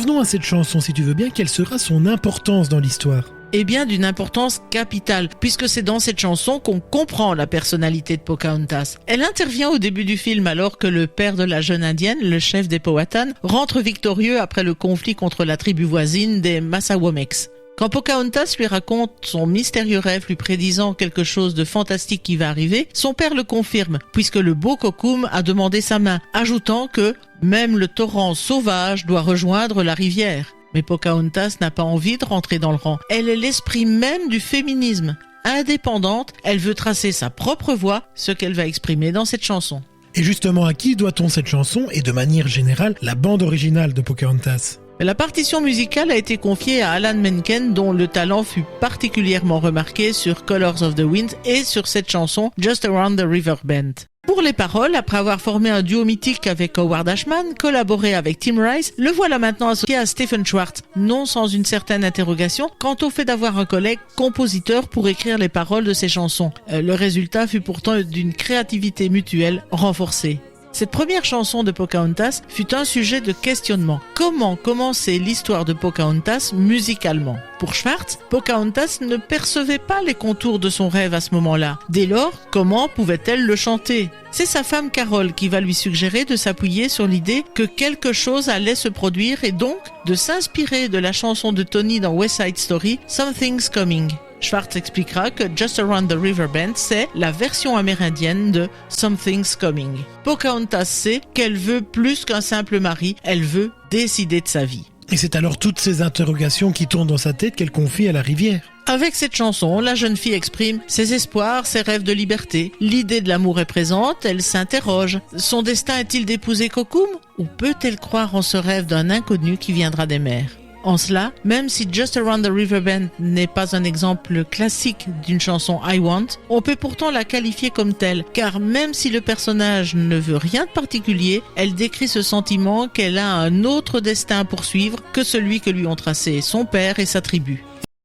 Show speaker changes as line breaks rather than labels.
revenons à cette chanson si tu veux bien, quelle sera son importance dans l'histoire ?
Eh bien, d'une importance capitale, puisque c'est dans cette chanson qu'on comprend la personnalité de Pocahontas. Elle intervient au début du film alors que le père de la jeune indienne, le chef des Powhatan, rentre victorieux après le conflit contre la tribu voisine des Massawamex. Quand Pocahontas lui raconte son mystérieux rêve lui prédisant quelque chose de fantastique qui va arriver, son père le confirme, puisque le beau Kokum a demandé sa main, ajoutant que même le torrent sauvage doit rejoindre la rivière. Mais Pocahontas n'a pas envie de rentrer dans le rang. Elle est l'esprit même du féminisme. Indépendante, elle veut tracer sa propre voie, ce qu'elle va exprimer dans cette chanson.
Et justement, à qui doit-on cette chanson et de manière générale la bande originale de Pocahontas ?
La partition musicale a été confiée à Alan Menken, dont le talent fut particulièrement remarqué sur Colors of the Wind et sur cette chanson Just Around the River Bend. Pour les paroles, après avoir formé un duo mythique avec Howard Ashman, collaboré avec Tim Rice, le voilà maintenant associé à Stephen Schwartz, non sans une certaine interrogation quant au fait d'avoir un collègue compositeur pour écrire les paroles de ses chansons. Le résultat fut pourtant d'une créativité mutuelle renforcée. Cette première chanson de Pocahontas fut un sujet de questionnement. Comment commencer l'histoire de Pocahontas musicalement ? Pour Schwartz, Pocahontas ne percevait pas les contours de son rêve à ce moment-là. Dès lors, comment pouvait-elle le chanter ? C'est sa femme Carol qui va lui suggérer de s'appuyer sur l'idée que quelque chose allait se produire et donc de s'inspirer de la chanson de Tony dans West Side Story, Something's Coming. Schwartz expliquera que Just Around the River Bend, c'est la version amérindienne de Something's Coming. Pocahontas sait qu'elle veut plus qu'un simple mari, elle veut décider de sa vie.
Et c'est alors toutes ces interrogations qui tournent dans sa tête qu'elle confie à la rivière.
Avec cette chanson, la jeune fille exprime ses espoirs, ses rêves de liberté. L'idée de l'amour est présente, elle s'interroge. Son destin est-il d'épouser Kokum ? Ou peut-elle croire en ce rêve d'un inconnu qui viendra des mers ? En cela, même si Just Around the River Bend n'est pas un exemple classique d'une chanson I Want, on peut pourtant la qualifier comme telle, car même si le personnage ne veut rien de particulier, elle décrit ce sentiment qu'elle a un autre destin à poursuivre que celui que lui ont tracé son père et sa tribu.